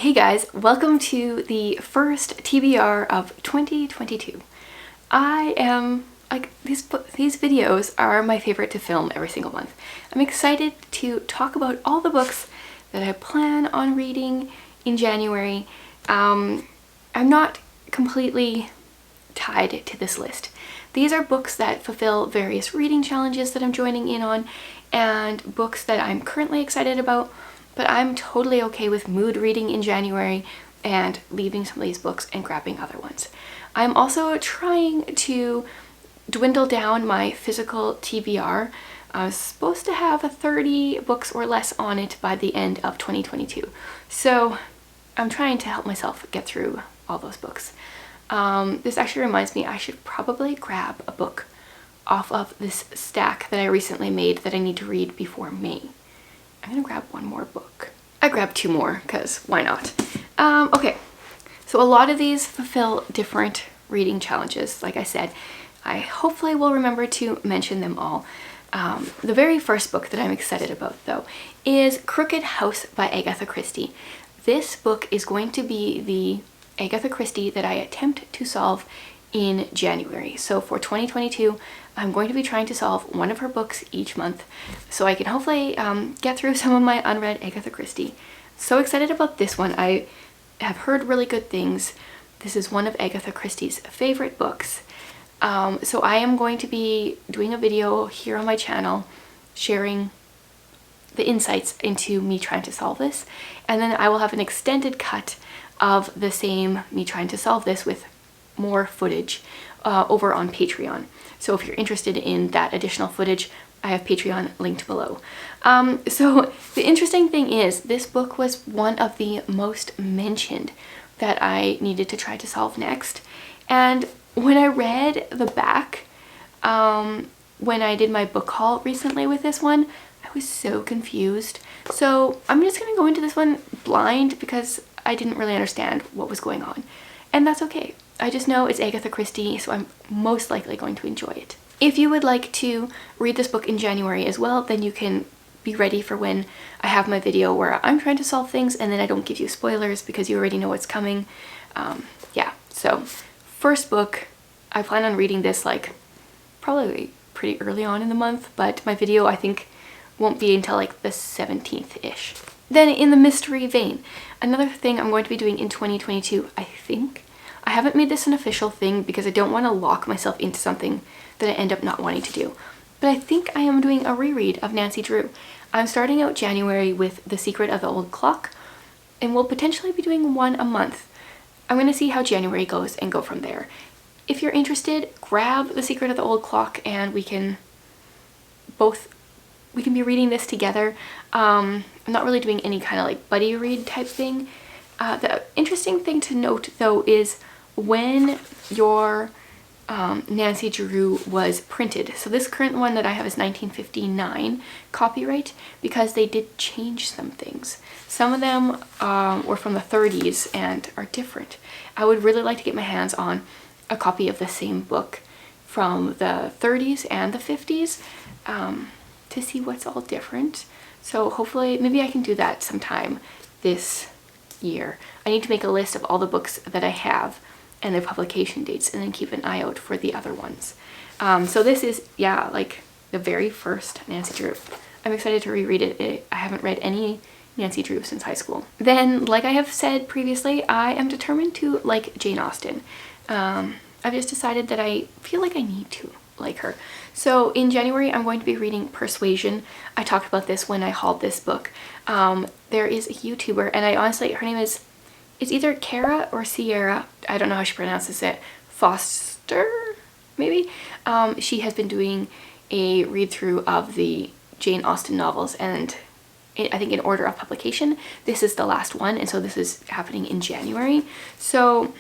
Hey guys, welcome to the first TBR of 2022. I am, these videos are my favorite to film every single month. I'm excited to talk about all the books that I plan on reading in January. I'm not completely tied to this list. These are books that fulfill various reading challenges that I'm joining in on, and books that I'm currently excited about, but I'm totally okay with mood reading in January and leaving some of these books and grabbing other ones. I'm also trying to dwindle down my physical TBR. I was supposed to have 30 books or less on it by the end of 2022. So I'm trying to help myself get through all those books. This actually reminds me I should probably grab a book off of this stack that I recently made that I need to read before May. I'm gonna grab one more book. I grabbed two more because why not? Okay, so a lot of these fulfill different reading challenges. Like I said, I hopefully will remember to mention them all. The very first book that I'm excited about though is Crooked House by Agatha Christie. This book is going to be the Agatha Christie that I attempt to solve in January. So for 2022, I'm going to be trying to solve one of her books each month so I can hopefully get through some of my unread Agatha Christie. So excited about this one. I have heard really good things. This is one of Agatha Christie's favorite books. So I am going to be doing a video here on my channel sharing the insights into me trying to solve this, and then I will have an extended cut of the same me trying to solve this with more footage over on Patreon. So if you're interested in that additional footage, I have Patreon linked below. So the interesting thing is this book was one of the most mentioned that I needed to try to solve next. And when I read the back, when I did my book haul recently with this one, I was so confused. So I'm just gonna go into this one blind because I didn't really understand what was going on. And that's okay. I just know it's Agatha Christie, so I'm most likely going to enjoy it. If you would like to read this book in January as well, then you can be ready for when I have my video where I'm trying to solve things and then I don't give you spoilers because you already know what's coming. Yeah, so first book, I plan on reading this like probably pretty early on in the month, but my video I think won't be until like the 17th-ish. Then in the mystery vein, another thing I'm going to be doing in 2022, I think. I haven't made this an official thing because I don't want to lock myself into something that I end up not wanting to do. But I think I am doing a reread of Nancy Drew. I'm starting out January with The Secret of the Old Clock, and we'll potentially be doing one a month. I'm going to see how January goes and go from there. If you're interested, grab The Secret of the Old Clock and we can be reading this together. I'm not really doing any kind of like buddy read type thing. The interesting thing to note though is when your Nancy Drew was printed. So this current one that I have is 1959 copyright because they did change some things. Some of them were from the 30s and are different. I would really like to get my hands on a copy of the same book from the 30s and the 50s to see what's all different. So hopefully maybe I can do that sometime this year. I need to make a list of all the books that I have and their publication dates and then keep an eye out for the other ones. So this is, yeah, like the very first Nancy Drew. I'm excited to reread it. I haven't read any Nancy Drew since high school. Then, like I have said previously, I am determined to like Jane Austen. I've just decided that I feel like I need to like her. So in January, I'm going to be reading Persuasion. I talked about this when I hauled this book. There is a YouTuber, and I honestly, her name is, it's either Kara or Sierra, I don't know how she pronounces it, Foster, maybe? She has been doing a read-through of the Jane Austen novels, and I think in order of publication, this is the last one, and so this is happening in January. So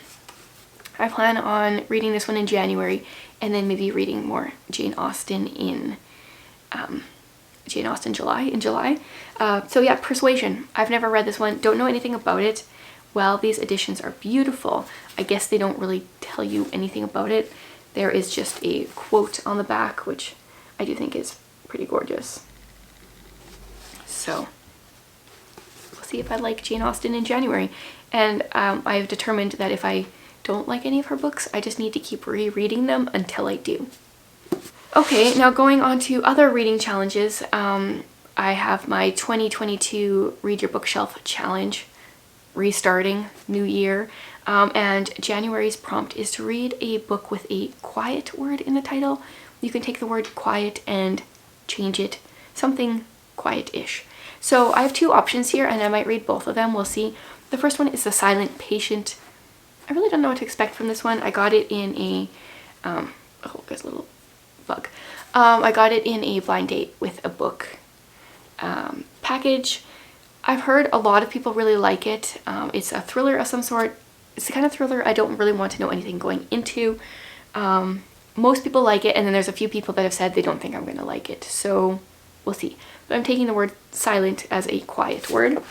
I plan on reading this one in January, and then maybe reading more Jane Austen in July. So yeah, Persuasion. I've never read this one, don't know anything about it. While these editions are beautiful, I guess they don't really tell you anything about it. There is just a quote on the back, which I do think is pretty gorgeous. So we'll see if I like Jane Austen in January. And I've determined that if I don't like any of her books, I just need to keep rereading them until I do. Okay, now going on to other reading challenges. I have my 2022 Read Your Bookshelf challenge, restarting, new year. And January's prompt is to read a book with a quiet word in the title. You can take the word quiet and change it something quiet-ish. So I have two options here and I might read both of them. We'll see. The first one is The Silent Patient. I really don't know what to expect from this one. I got it in a, oh, there's a little bug. I got it in a blind date with a book package. I've heard a lot of people really like it. It's a thriller of some sort. It's the kind of thriller I don't really want to know anything going into. Most people like it, and then there's a few people that have said they don't think I'm going to like it. So we'll see. But I'm taking the word silent as a quiet word.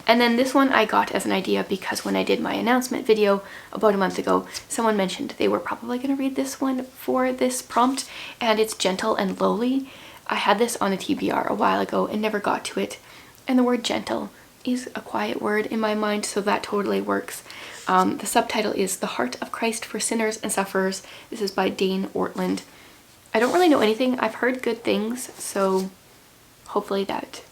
And then this one I got as an idea because when I did my announcement video about a month ago, someone mentioned they were probably going to read this one for this prompt, and it's Gentle and Lowly. I had this on a TBR a while ago and never got to it. And the word gentle is a quiet word in my mind, so that totally works. The subtitle is The Heart of Christ for Sinners and Sufferers. This is by Dane Ortland. I don't really know anything. I've heard good things, so hopefully that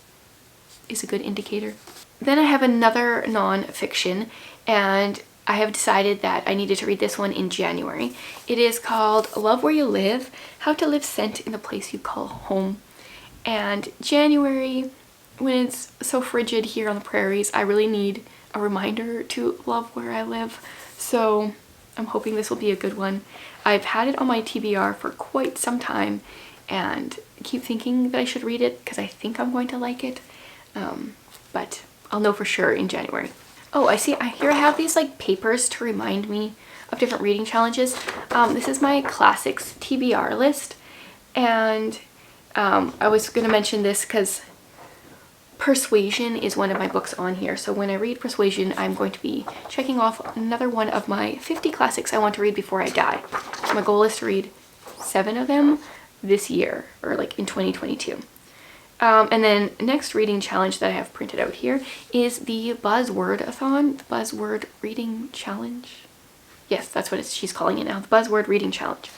is a good indicator. Then I have another non-fiction, and I have decided that I needed to read this one in January. It is called Love Where You Live, How to Live Sent in the Place You Call Home. And January, when it's so frigid here on the prairies, I really need a reminder to love where I live. So I'm hoping this will be a good one. I've had it on my TBR for quite some time and keep thinking that I should read it because I think I'm going to like it. But I'll know for sure in January. Oh, I see. Here I have these like papers to remind me of different reading challenges. This is my classics TBR list. And I was going to mention this because Persuasion is one of my books on here. So when I read Persuasion, I'm going to be checking off another one of my 50 classics I want to read before I die. My goal is to read 7 of them this year, or like in 2022. And then next reading challenge that I have printed out here is the Buzzword-a-thon, the Buzzword Reading Challenge. Yes, that's what she's calling it now, the Buzzword Reading Challenge.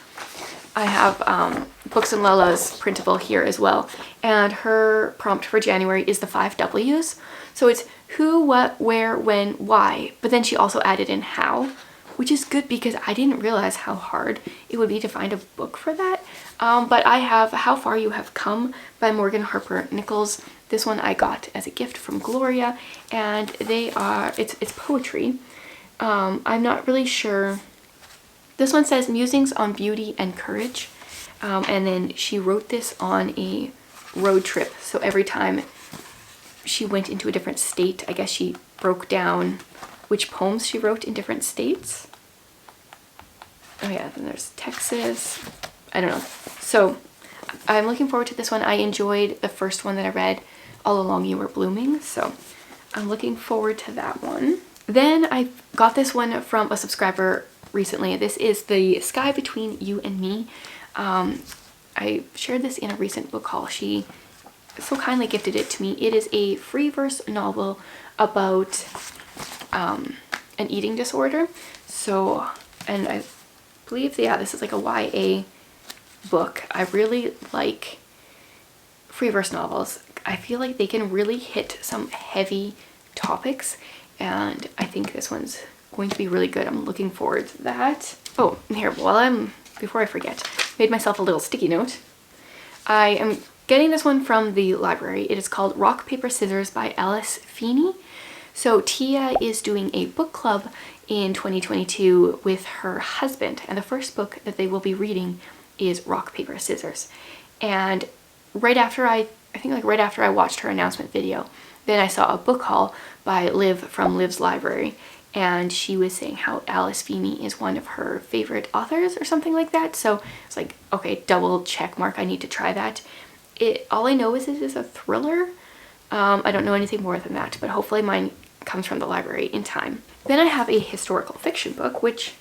I have Books and Lala's printable here as well, and her prompt for January is the 5 W's. So it's who, what, where, when, why, but then she also added in how, which is good because I didn't realize how hard it would be to find a book for that. But I have How Far You Have Come by Morgan Harper Nichols. This one I got as a gift from Gloria, and it's poetry. I'm not really sure. This one says Musings on Beauty and Courage, and then she wrote this on a road trip. So every time she went into a different state, I guess she broke down which poems she wrote in different states. Oh yeah, then there's Texas. I don't know. So I'm looking forward to this one. I enjoyed the first one that I read, All Along You Were Blooming, so I'm looking forward to that one. Then I got this one from a subscriber recently. This is The Sky Between You and Me. I shared this in a recent book haul. She so kindly gifted it to me. It is a free verse novel about an eating disorder. So, and I believe, yeah, this is like a YA book. I really like free verse novels. I feel like they can really hit some heavy topics, and I think this one's going to be really good. I'm looking forward to that. Oh, here, before I forget, made myself a little sticky note. I am getting this one from the library. It is called Rock, Paper, Scissors by Alice Feeney. So Tia is doing a book club in 2022 with her husband, and the first book that they will be reading is Rock, Paper, Scissors. And right after I think like right after I watched her announcement video, then I saw a book haul by Liv from Liv's Library, and she was saying how Alice Feeney is one of her favorite authors or something like that. So it's like, okay, double check mark, I need to try that. All I know is it is a thriller. I don't know anything more than that, but hopefully mine comes from the library in time. Then I have a historical fiction book, which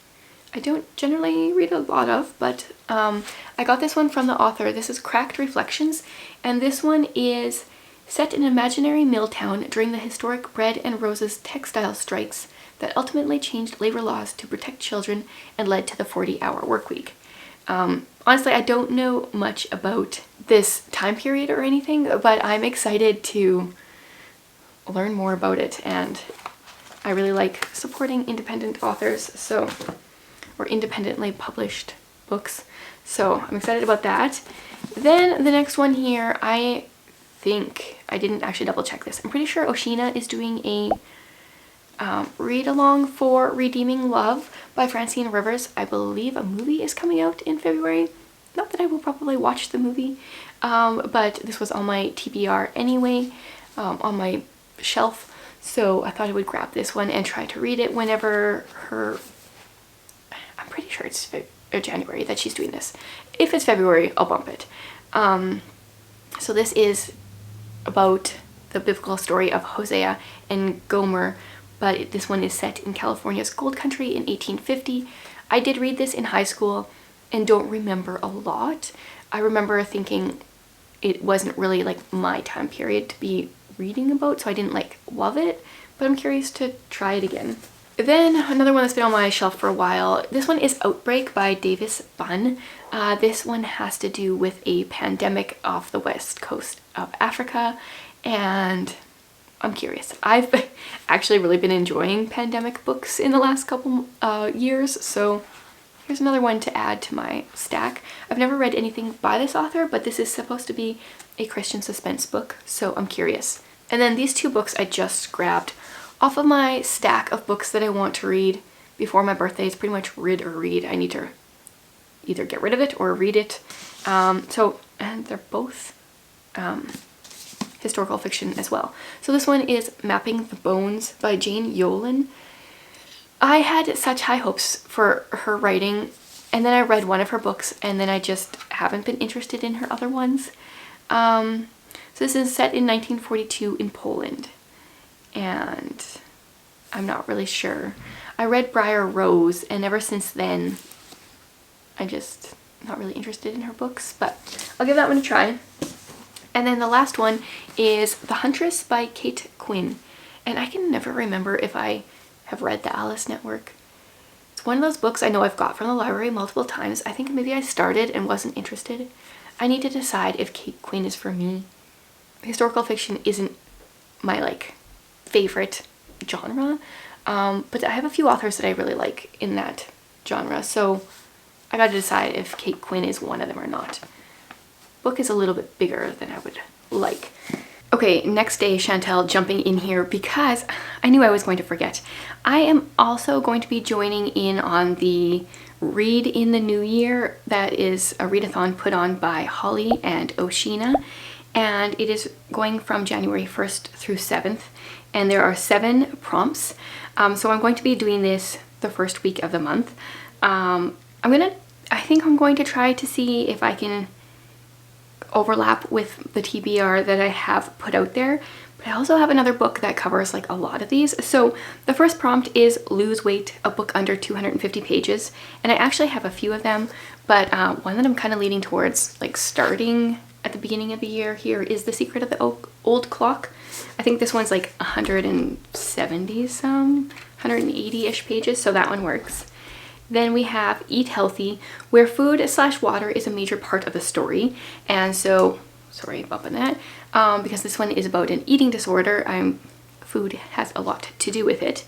I don't generally read a lot of, but I got this one from the author. This is Cracked Reflections, and this one is Set in an imaginary mill town during the historic Bread and Roses textile strikes that ultimately changed labor laws to protect children and led to the 40-hour workweek. Honestly, I don't know much about this time period or anything, but I'm excited to learn more about it, and I really like supporting independent authors, or independently published books, so I'm excited about that. Then the next one here, I think, I didn't actually double check this, I'm pretty sure Oshina is doing a read along for Redeeming Love by Francine Rivers. I believe a movie is coming out in February. Not that I will probably watch the movie, but this was on my TBR anyway, on my shelf, so I thought I would grab this one and try to read it whenever I'm pretty sure it's January that she's doing this. If it's February, I'll bump it. So this is about the biblical story of Hosea and Gomer, but this one is set in California's gold country in 1850. I did read this in high school and don't remember a lot. I remember thinking it wasn't really like my time period to be reading about, so I didn't like love it, but I'm curious to try it again. Then another one that's been on my shelf for a while, this one is Outbreak by Davis Bunn. This one has to do with a pandemic off the west coast of Africa, and I'm curious. I've actually really been enjoying pandemic books in the last couple years, so here's another one to add to my stack. I've never read anything by this author, but this is supposed to be a Christian suspense book, so I'm curious. And then these two books I just grabbed off of my stack of books that I want to read before my birthday. It's pretty much rid or read. I need to either get rid of it or read it. And they're both historical fiction as well. So this one is Mapping the Bones by Jane Yolen. I had such high hopes for her writing, and then I read one of her books and then I just haven't been interested in her other ones. So this is set in 1942 in Poland, and I'm not really sure. I read Briar Rose, and ever since then I'm just not really interested in her books, but I'll give that one a try. And then the last one is The Huntress by Kate Quinn, and I can never remember if I have read The Alice Network. It's one of those books I know I've got from the library multiple times. I think maybe I started and wasn't interested. I need to decide if Kate Quinn is for me. Historical fiction isn't my like favorite genre, but I have a few authors that I really like in that genre, so I gotta decide if Kate Quinn is one of them or not. Book is a little bit bigger than I would like. Okay, next day, Chantel jumping in here because I knew I was going to forget. I am also going to be joining in on the Read in the New Year. That is a readathon put on by Holly and Oshina, and it is going from January 1st through 7th, and there are 7 prompts. So I'm going to be doing this the first week of the month. I think I'm going to try to see if I can overlap with the TBR that I have put out there, but I also have another book that covers like a lot of these. So the first prompt is Lose Weight, a book under 250 pages, and I actually have a few of them, but one that I'm kind of leaning towards like starting at the beginning of the year here is The Secret of the Old Clock. I think this one's like 170 some, 180-ish pages, so that one works. Then we have Eat Healthy, where food/water is a major part of the story. And so, sorry about that, because this one is about an eating disorder. Food has a lot to do with it.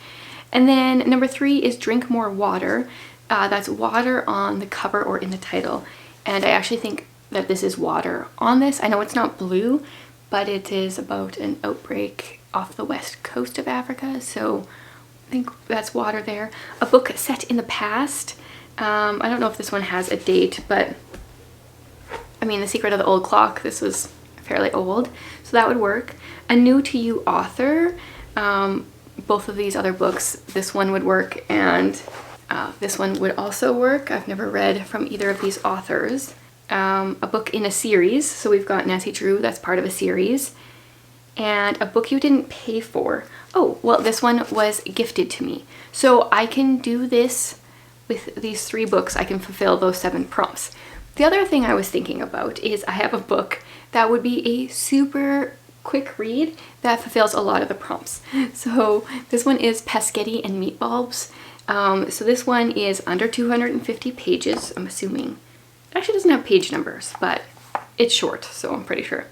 And then number 3 is Drink More Water. That's water on the cover or in the title. And I actually think that this is water on this. I know it's not blue, but it is about an outbreak off the west coast of Africa. So I think that's water there. A book set in the past. I don't know if this one has a date, but I mean, The Secret of the Old Clock, this was fairly old, so that would work. A new to you author. Both of these other books, this one would work, and this one would also work. I've never read from either of these authors. A book in a series, so we've got Nancy Drew, that's part of a series. And a book you didn't pay for. Oh, well, this one was gifted to me. So I can do this with these 3 books. I can fulfill those 7 prompts. The other thing I was thinking about is I have a book that would be a super quick read that fulfills a lot of the prompts. So this one is Pescetti and Meatballs. So this one is under 250 pages, I'm assuming. It actually doesn't have page numbers, but it's short, so I'm pretty sure.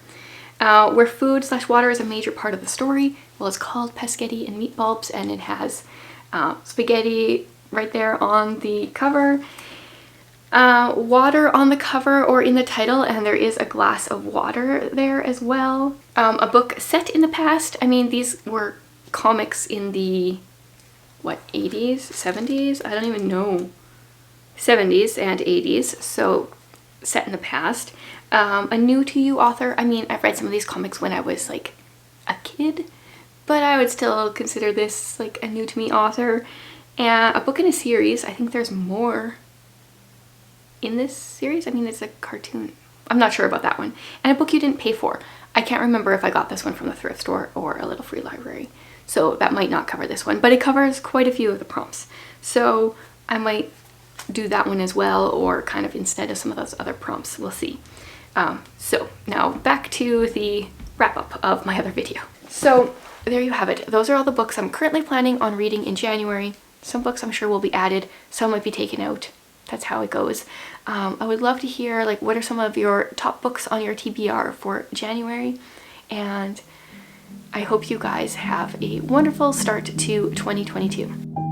Where food/water is a major part of the story. Well, it's called Pescetti and Meatballs, and it has spaghetti right there on the cover, water on the cover or in the title, and there is a glass of water there as well. A book set in the past. I mean, these were comics in the, what, 80s, 70s? I don't even know. 70s and 80s, so set in the past. A new to you author. I mean, I've read some of these comics when I was like a kid, but I would still consider this like a new to me author. And a book in a series. I think there's more in this series. I mean, it's a cartoon. I'm not sure about that one. And a book you didn't pay for. I can't remember if I got this one from the thrift store or a little free library. So that might not cover this one, but it covers quite a few of the prompts. So I might do that one as well, or kind of instead of some of those other prompts. We'll see. So now back to the wrap up of my other video. So there you have it. Those are all the books I'm currently planning on reading in January. Some books I'm sure will be added, some might be taken out. That's how it goes. I would love to hear like what are some of your top books on your TBR for January, and I hope you guys have a wonderful start to 2022.